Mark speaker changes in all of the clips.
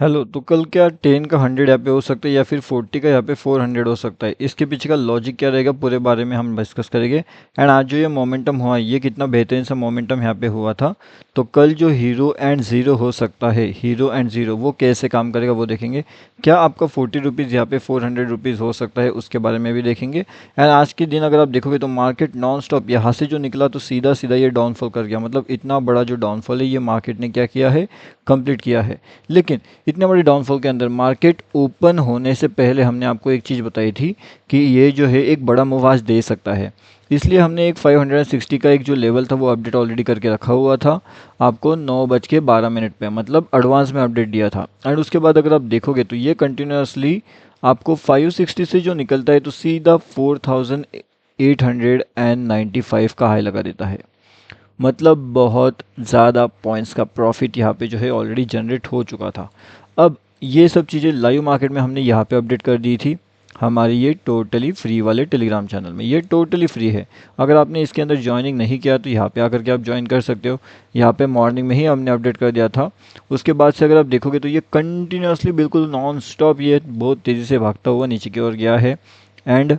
Speaker 1: Hello, तो कल क्या 10 का 100 यहाँ पे हो सकता है या फिर 40 का यहाँ पे 400 हो सकता है। इसके पीछे का लॉजिक क्या रहेगा पूरे बारे में हम डिस्कस करेंगे। एंड आज जो ये मोमेंटम हुआ ये कितना बेहतरीन सा मोमेंटम यहाँ पे हुआ था। तो कल जो हीरो एंड ज़ीरो हो सकता है, हीरो एंड ज़ीरो वो कैसे काम करेगा वो देखेंगे। क्या आपका 40 रुपीज़ यहाँ पे 400 रुपीज़ हो सकता है उसके बारे में भी देखेंगे। एंड आज के दिन अगर आप देखोगे तो मार्केट नॉन स्टॉप यहाँ से जो निकला तो सीधा सीधा ये डाउनफॉल कर गया। मतलब इतना बड़ा जो डाउनफॉल है ये मार्केट ने क्या किया है, कंप्लीट किया है। लेकिन इतने बड़े डाउनफॉल के अंदर मार्केट ओपन होने से पहले हमने आपको एक चीज़ बताई थी कि ये जो है एक बड़ा मूव आज दे सकता है। इसलिए हमने एक 560 का एक जो लेवल था वो अपडेट ऑलरेडी करके रखा हुआ था आपको 9:12 पे, मतलब एडवांस में अपडेट दिया था। एंड उसके बाद अगर आप देखोगे तो ये कंटिन्यूसली आपको 560 से जो निकलता है तो सीधा 4895 का हाई लगा देता है। मतलब बहुत ज़्यादा पॉइंट्स का प्रॉफिट यहाँ पे जो है ऑलरेडी जनरेट हो चुका था। अब ये सब चीज़ें लाइव मार्केट में हमने यहाँ पे अपडेट कर दी थी हमारे ये टोटली फ्री वाले टेलीग्राम चैनल में। ये टोटली फ्री है। अगर आपने इसके अंदर ज्वाइनिंग नहीं किया तो यहाँ पे आकर के आप ज्वाइन कर सकते हो। यहाँ पे मॉर्निंग में ही हमने अपडेट कर दिया था। उसके बाद से अगर आप देखोगे तो ये कंटिन्यूसली बिल्कुल नॉन स्टॉप ये बहुत तेज़ी से भागता हुआ नीचे की ओर गया है। एंड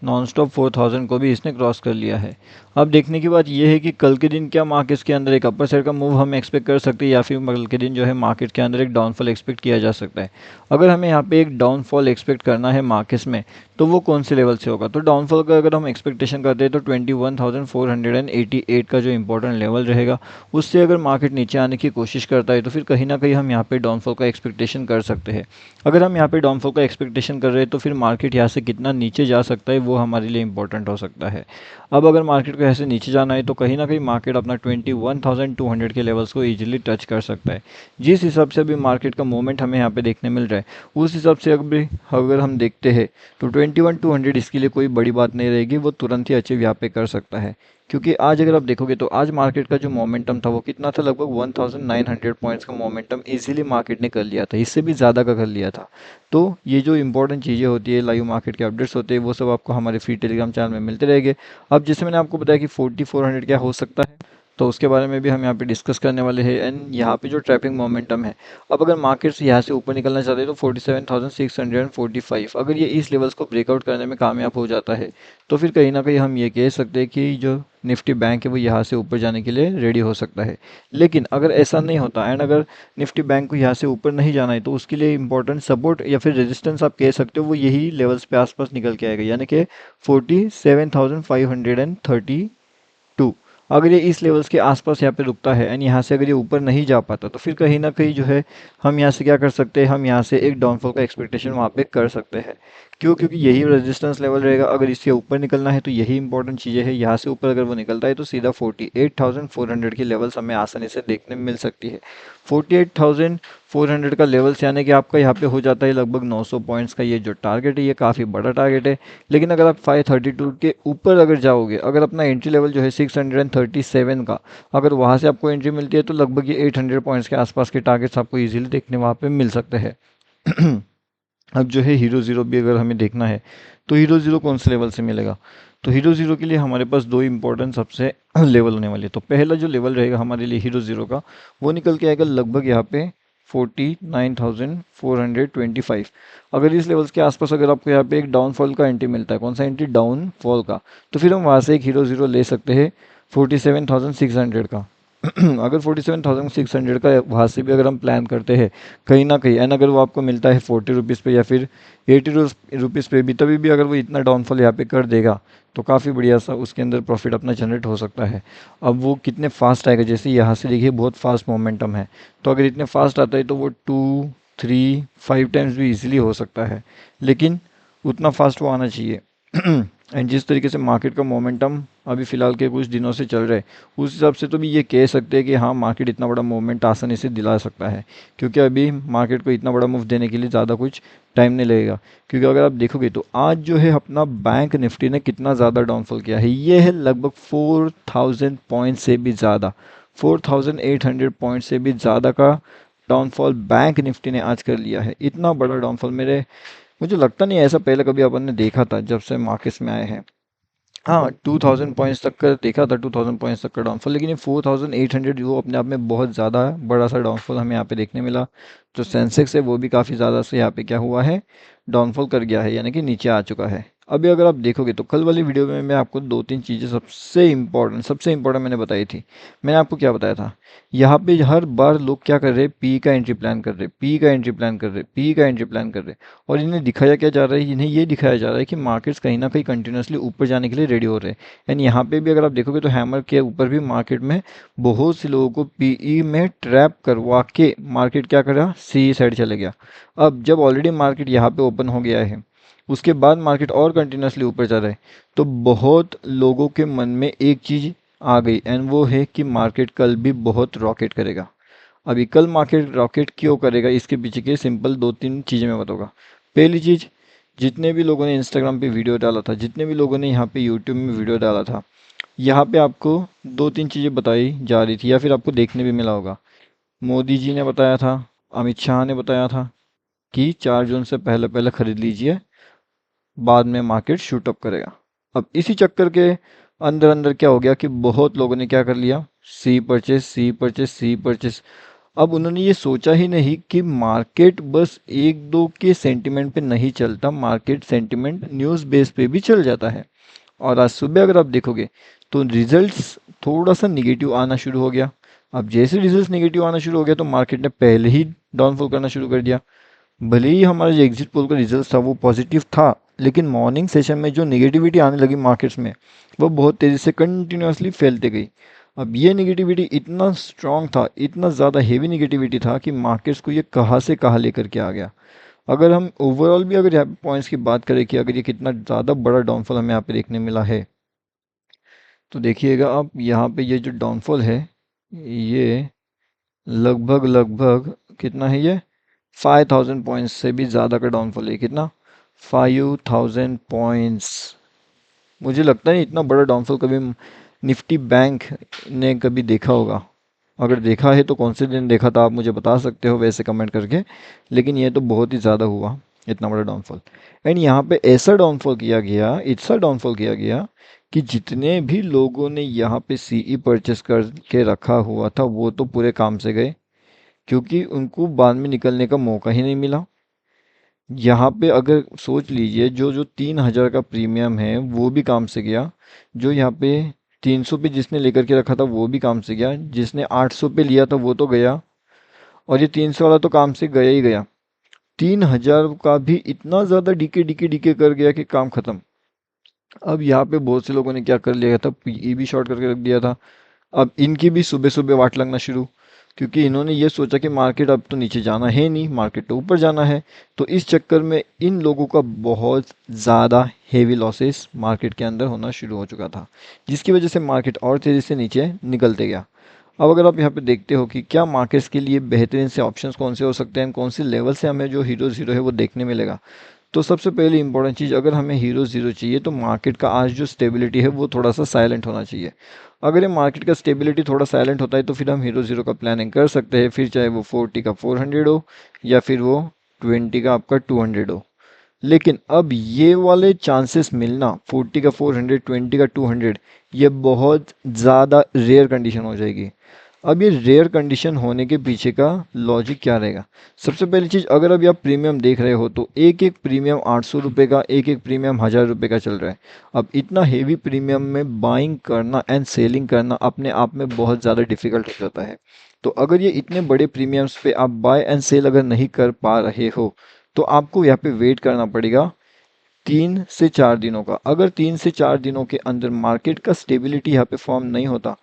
Speaker 1: नॉन स्टॉप 4000 को भी इसने क्रॉस कर लिया है। अब देखने की बात यह है कि कल के दिन क्या मार्केट्स के अंदर एक अपर साइड का मूव हम एक्सपेक्ट कर सकते हैं या फिर कल के दिन जो है मार्केट के अंदर एक डाउनफॉल एक्सपेक्ट किया जा सकता है। अगर हमें यहाँ पे एक डाउनफॉल एक्सपेक्ट करना है मार्केट्स में तो वो कौन से लेवल से होगा। तो डाउनफॉल का अगर हम एक्सपेक्टेशन करते हैं तो 21,488 का जो इंपॉर्टेंट लेवल रहेगा उससे अगर मार्केट नीचे आने की कोशिश करता है तो फिर कहीं ना कहीं हम यहाँ पे डाउनफॉल का एक्सपेक्टेशन कर सकते हैं। अगर हम यहाँ पे डाउनफॉल का एक्सपेक्टेशन कर रहे हैं तो फिर मार्केट यहाँ से कितना नीचे जा सकता है वो हमारे लिए इंपॉर्टेंट हो सकता है। अब अगर मार्केट को ऐसे नीचे जाना है तो कहीं ना कहीं मार्केट अपना 21,200 के लेवल्स को इजीली टच कर सकता है। जिस हिसाब से अभी मार्केट का मूवमेंट हमें यहाँ पे देखने मिल रहा है उस हिसाब से अगर हम देखते हैं तो 21,200 इसके लिए कोई बड़ी बात नहीं रहेगी, वो तुरंत ही अचीव यहाँ पे कर सकता है। क्योंकि आज अगर आप देखोगे तो आज मार्केट का जो मोमेंटम था वो कितना था, लगभग 1900 पॉइंट्स का मोमेंटम इजीली मार्केट ने कर लिया था, इससे भी ज़्यादा का कर लिया था। तो ये जो इंपॉर्टेंट चीज़ें होती है, लाइव मार्केट के अपडेट्स होते हैं, वो सब आपको हमारे फ्री टेलीग्राम चैनल में मिलते रहेंगे। अब जैसे मैंने आपको बताया कि 4400 क्या हो सकता है तो उसके बारे में भी हम यहाँ पे डिस्कस करने वाले हैं। एंड यहाँ पे जो ट्रैपिंग मोमेंटम है, अब अगर मार्केट से यहाँ से ऊपर निकलना चाहते हैं तो 47,645 अगर ये इस लेवल्स को ब्रेकआउट करने में कामयाब हो जाता है तो फिर कहीं ना कहीं हम ये कह सकते हैं कि जो निफ्टी बैंक है वो यहाँ से ऊपर जाने के लिए रेडी हो सकता है। लेकिन अगर ऐसा नहीं होता एंड अगर निफ्टी बैंक को यहाँ से ऊपर नहीं जाना है तो उसके लिए इंपॉर्टेंट सपोर्ट या फिर रेजिस्टेंस आप कह सकते हो वो यही लेवल्स पे आसपास निकल के आएगा, यानी कि 47,532। अगर ये इस लेवल्स के आसपास यहाँ पे रुकता है एंड यहाँ से अगर ये ऊपर नहीं जा पाता तो फिर कहीं ना कहीं जो है हम यहाँ से क्या कर सकते हैं, हम यहाँ से एक डाउनफॉल का एक्सपेक्टेशन वहाँ पे कर सकते हैं। क्यों? क्योंकि यही रेजिस्टेंस लेवल रहेगा। अगर इससे ऊपर निकलना है तो यही इंपॉर्टेंट चीज़ें है। यहाँ से ऊपर अगर वो निकलता है तो सीधा 48,400 की लेवल्स हमें आसानी से देखने में मिल सकती है। 48,400 का लेवल्स यानी कि आपका यहाँ पे हो जाता है लगभग 900 पॉइंट्स का ये जो टारगेट है, ये काफ़ी बड़ा टारगेट है। लेकिन अगर आप 532 के ऊपर अगर जाओगे, अगर अपना एंट्री लेवल जो है 637 का, अगर वहाँ से आपको एंट्री मिलती है तो लगभग ये 800 पॉइंट्स के आसपास के टारगेट्स आपको इजीली देखने वहाँ पे मिल सकते हैं। अब जो है हीरो ज़ीरो भी अगर हमें देखना है तो हीरो ज़ीरो कौन से लेवल से मिलेगा। तो हीरो ज़ीरो के लिए हमारे पास दो इंपॉर्टेंट सबसे लेवल होने वाले हैं। तो पहला जो लेवल रहेगा हमारे लिए हीरो ज़ीरो का वो निकल के आएगा लगभग यहाँ पे 49,425। अगर इस लेवल्स के आसपास अगर आपको यहाँ पे एक डाउनफॉल का एंट्री मिलता है, कौन सा एंट्री, डाउनफॉल का, तो फिर हम वहाँ से एक हीरो ज़ीरो ले सकते हैं 47,600 का। अगर 47,600 का वहाँ से भी अगर हम प्लान करते हैं कहीं ना कहीं एंड अगर वो आपको मिलता है 40 रुपीज़ पे या फिर 80 रुपीज़ पे भी, तभी भी अगर वो इतना डाउनफॉल यहाँ पे कर देगा तो काफ़ी बढ़िया सा उसके अंदर प्रॉफिट अपना जनरेट हो सकता है। अब वो कितने फास्ट आएगा, जैसे यहाँ से देखिए बहुत फास्ट मोमेंटम है, तो अगर इतने फास्ट आता है तो वो 2, 3, 5 टाइम्स भी इजीली हो सकता है। लेकिन उतना फास्ट वो आना चाहिए। एंड जिस तरीके से मार्केट का मोमेंटम अभी फ़िलहाल के कुछ दिनों से चल रहा है उस हिसाब से तो भी ये कह सकते हैं कि हाँ मार्केट इतना बड़ा मूवमेंट आसानी से दिला सकता है। क्योंकि अभी मार्केट को इतना बड़ा मूव देने के लिए ज़्यादा कुछ टाइम नहीं लगेगा। क्योंकि अगर आप देखोगे तो आज जो है अपना बैंक निफ्टी ने कितना ज़्यादा डाउनफॉल किया है, ये है लगभग 4,000 पॉइंट से भी ज़्यादा, 4,800 पॉइंट से भी ज़्यादा का डाउनफॉल बैंक निफ्टी ने आज कर लिया है। इतना बड़ा डाउनफॉल मुझे लगता नहीं है ऐसा पहले कभी अपन ने देखा था जब से मार्केट्स में आए हैं। हाँ 2000 पॉइंट्स तक का देखा था, 2000 पॉइंट्स तक का डाउनफॉल, लेकिन ये 4800 वो अपने आप में बहुत ज़्यादा बड़ा सा डाउनफॉल हमें यहाँ पे देखने मिला। जो सेंसेक्स है वो भी काफ़ी ज़्यादा से यहाँ पे क्या हुआ है, डाउनफॉल कर गया है, यानी कि नीचे आ चुका है। अभी अगर आप देखोगे तो कल वाली वीडियो में मैं आपको दो तीन चीज़ें सबसे इम्पोर्टेंट मैंने बताई थी। मैंने आपको क्या बताया था, यहाँ पे हर बार लोग क्या कर रहे हैं, पी का एंट्री प्लान कर रहे, पी का एंट्री प्लान कर रहे, पी का एंट्री प्लान कर रहे, और इन्हें दिखाया क्या जा रहा है, इन्हें ये दिखाया जा रहा है कि मार्केट्स कहीं ना कहीं कंटिन्यूसली ऊपर जाने के लिए रेडी हो रहे हैं। एंड यहाँ पे भी अगर आप देखोगे तो हैमर के ऊपर भी मार्केट में बहुत से लोगों को पीई में ट्रैप करवा के मार्केट क्या करा, सी साइड चले गया। अब जब ऑलरेडी मार्केट यहाँ पे ओपन हो गया है, उसके बाद मार्केट और कंटिन्यूसली ऊपर जा रहा है, तो बहुत लोगों के मन में एक चीज़ आ गई, एंड वो है कि मार्केट कल भी बहुत रॉकेट करेगा। अभी कल मार्केट रॉकेट क्यों करेगा, इसके पीछे के सिंपल दो तीन चीज़ें मैं बताऊंगा। पहली चीज़, जितने भी लोगों ने इंस्टाग्राम पे वीडियो डाला था, जितने भी लोगों ने यहाँ पे यूट्यूब में वीडियो डाला था, यहाँ पे आपको दो तीन चीज़ें बताई जा रही थी या फिर आपको देखने भी मिला होगा। मोदी जी ने बताया था, अमित शाह ने बताया था कि 4 जून से पहले पहले खरीद लीजिए, बाद में मार्केट शूट अप करेगा। अब इसी चक्कर के अंदर अंदर क्या हो गया कि बहुत लोगों ने क्या कर लिया, सी परचेस सी परचेस सी परचेस। अब उन्होंने ये सोचा ही नहीं कि मार्केट बस एक दो के सेंटिमेंट पे नहीं चलता, मार्केट सेंटिमेंट न्यूज़ बेस पे भी चल जाता है। और आज सुबह अगर आप देखोगे तो रिजल्ट्स थोड़ा सा निगेटिव आना शुरू हो गया। अब जैसे रिजल्ट्स निगेटिव आना शुरू हो गया तो मार्केट ने पहले ही डाउनफॉल करना शुरू कर दिया। भले ही हमारा जो एग्जिट पोल का रिजल्ट था वो पॉजिटिव था, लेकिन मॉर्निंग सेशन में जो निगेटिविटी आने लगी मार्केट्स में, वो बहुत तेज़ी से कंटिन्यूसली फैलती गई। अब ये निगेटिविटी इतना स्ट्रांग था, इतना ज़्यादा हेवी निगेटिविटी था कि मार्केट्स को ये कहाँ से कहाँ लेकर के आ गया। अगर हम ओवरऑल भी अगर यहाँ पे पॉइंट्स की बात करें कि अगर ये कितना ज़्यादा बड़ा डाउनफॉल हमें यहाँ पे देखने मिला है, तो देखिएगा आप यहाँ पे ये जो डाउनफॉल है, ये लगभग लगभग कितना है, ये 5000 पॉइंट्स से भी ज़्यादा का डाउनफॉल है। कितना, 5000 पॉइंट्स। मुझे लगता है इतना बड़ा डाउनफॉल कभी निफ्टी बैंक ने कभी देखा होगा। अगर देखा है तो कौन से दिन देखा था आप मुझे बता सकते हो वैसे कमेंट करके, लेकिन ये तो बहुत ही ज़्यादा हुआ, इतना बड़ा डाउनफॉल। एंड यहाँ पे ऐसा डाउनफॉल किया गया, ऐसा डाउनफॉल किया गया कि जितने भी लोगों ने यहाँ पे सीई परचेस करके रखा हुआ था वो तो पूरे काम से गए, क्योंकि उनको बाद में निकलने का मौका ही नहीं मिला। यहाँ पे अगर सोच लीजिए, जो जो 3000 का प्रीमियम है वो भी काम से गया, जो यहाँ पे 300 पे जिसने लेकर के रखा था वो भी काम से गया, जिसने 800 पे लिया था वो तो गया, और ये 300 वाला तो काम से गया ही गया। 3000 का भी इतना ज़्यादा डीके डीके डीके कर गया कि काम खत्म। अब यहाँ पे बहुत से लोगों ने क्या कर लिया था, पीई भी शॉर्ट करके रख दिया था। अब इनकी भी सुबह सुबह वाट लगना शुरू, क्योंकि इन्होंने ये सोचा कि मार्केट अब तो नीचे जाना है नहीं, मार्केट तो ऊपर जाना है। तो इस चक्कर में इन लोगों का बहुत ज़्यादा हेवी लॉसेस मार्केट के अंदर होना शुरू हो चुका था, जिसकी वजह से मार्केट और तेज़ी से नीचे निकलते गया। अब अगर आप यहाँ पे देखते हो कि क्या मार्केट्स के लिए बेहतरीन से ऑप्शंस कौन से हो सकते हैं, कौन से लेवल से हमें जो हीरो ज़ीरो है वो देखने मिलेगा, तो सबसे पहली इंपॉर्टेंट चीज़, अगर हमें हीरो ज़ीरो चाहिए तो मार्केट का आज जो स्टेबिलिटी है वो थोड़ा सा साइलेंट होना चाहिए। अगर ये मार्केट का स्टेबिलिटी थोड़ा साइलेंट होता है तो फिर हम हीरो ज़ीरो का प्लानिंग कर सकते हैं, फिर चाहे वो 40 का 400 हो या फिर वो 20 का आपका 200 हो। लेकिन अब ये वाले चांसेस मिलना, 40 का 400, 20 का 200, ये बहुत ज़्यादा रेयर कंडीशन हो जाएगी। अब ये रेयर कंडीशन होने के पीछे का लॉजिक क्या रहेगा, सबसे पहली चीज़, अगर अभी आप प्रीमियम देख रहे हो तो एक एक प्रीमियम 800 रुपये का, एक एक प्रीमियम 1000 रुपये का चल रहा है। अब इतना हेवी प्रीमियम में बाइंग करना एंड सेलिंग करना अपने आप में बहुत ज़्यादा डिफिकल्ट हो जाता है। तो अगर ये इतने बड़े प्रीमियम्स पे आप बाय एंड सेल अगर नहीं कर पा रहे हो तो आपको यहाँ पे वेट करना पड़ेगा 3 से 4 दिनों का। अगर 3 से 4 दिनों के अंदर मार्केट का स्टेबिलिटी यहाँ पे फॉर्म नहीं होता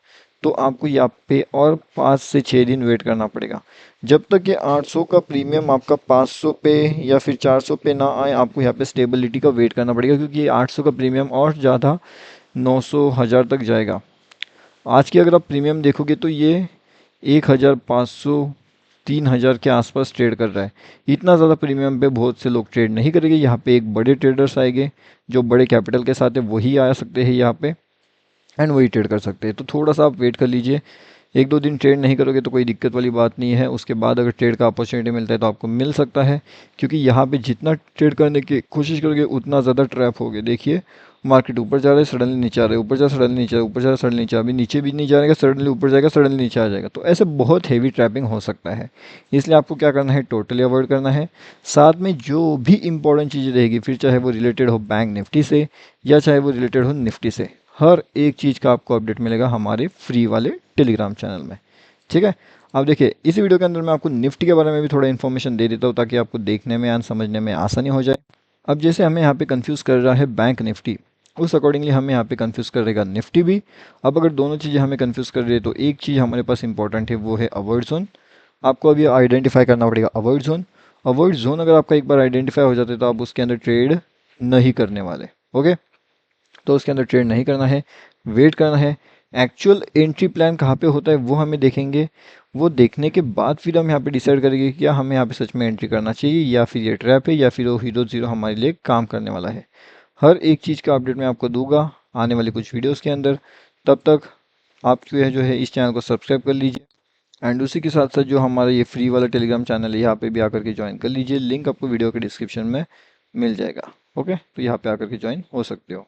Speaker 1: तो आपको यहाँ पे और 5 से 6 दिन वेट करना पड़ेगा। जब तक ये 800 का प्रीमियम आपका 500 पे या फिर 400 पे ना आए, आपको यहाँ पे स्टेबिलिटी का वेट करना पड़ेगा, क्योंकि ये 800 का प्रीमियम और ज़्यादा 900 1000 तक जाएगा। आज की अगर आप प्रीमियम देखोगे तो ये 1500 3000 के आसपास ट्रेड कर रहा है। इतना ज़्यादा प्रीमियम पे बहुत से लोग ट्रेड नहीं करेंगे। यहाँ पे एक बड़े ट्रेडर्स आएंगे जो बड़े कैपिटल के साथ है, वही आ सकते हैं यहाँ पे एंड वही ट्रेड कर सकते हैं। तो थोड़ा सा आप वेट कर लीजिए, एक दो दिन ट्रेड नहीं करोगे तो कोई दिक्कत वाली बात नहीं है, उसके बाद अगर ट्रेड का अपॉर्चुनिटी मिलता है तो आपको मिल सकता है, क्योंकि यहाँ पे जितना ट्रेड करने की कोशिश करोगे उतना ज़्यादा ट्रैप होगे। देखिए मार्केट ऊपर जा रहा है सडनली नीचे आ रहा है, ऊपर जा सडनली नीचे, ऊपर जा सडनली नीचे, अभी नीचे भी नहीं जाएगा सडनली ऊपर जाएगा, सडनली नीचे आ जाएगा। तो ऐसे बहुत हेवी ट्रैपिंग हो सकता है, इसलिए आपको क्या करना है, टोटली अवॉइड करना है। साथ में जो भी इंपॉर्टेंट चीज़ें रहेगी, फिर चाहे वो रिलेटेड हो बैंक निफ्टी से या चाहे वो रिलेटेड हो निफ्टी से, हर एक चीज़ का आपको अपडेट मिलेगा हमारे फ्री वाले टेलीग्राम चैनल में। ठीक है, अब देखिए इस वीडियो के अंदर मैं आपको निफ्टी के बारे में भी थोड़ा इन्फॉर्मेशन दे देता हूँ ताकि आपको देखने में एंड समझने में आसानी हो जाए। अब जैसे हमें यहाँ पे कंफ्यूज कर रहा है बैंक निफ्टी, उस अकॉर्डिंगली हमें यहाँ पे कंफ्यूज करेगा निफ्टी भी। अब अगर दोनों चीज़ें हमें कंफ्यूज कर रही है तो एक चीज़ हमारे पास इंपॉर्टेंट है, वो है अवॉइड जोन। आपको अभी आइडेंटिफाई करना पड़ेगा अवॉइड जोन। अवॉइड जोन अगर आपका एक बार आइडेंटिफाई हो जाता है तो आप उसके अंदर ट्रेड नहीं करने वाले। ओके, तो उसके अंदर ट्रेड नहीं करना है, वेट करना है। एक्चुअल एंट्री प्लान कहाँ पे होता है वो हमें देखेंगे, वो देखने के बाद फिर हम यहाँ पे डिसाइड करेंगे कि क्या हमें यहाँ पे सच में एंट्री करना चाहिए या फिर ये ट्रैप है या फिर वो हीरो जीरो हमारे लिए काम करने वाला है। हर एक चीज़ का अपडेट मैं आपको दूंगा आने वाले कुछ वीडियोस के अंदर। तब तक आप जो है इस चैनल को सब्सक्राइब कर लीजिए एंड उसी के साथ साथ जो हमारा ये फ्री वाला टेलीग्राम चैनल है यहाँ पे भी आकर के ज्वाइन कर लीजिए, लिंक आपको वीडियो के डिस्क्रिप्शन में मिल जाएगा। ओके, तो यहाँ पे आकर के ज्वाइन हो सकते हो।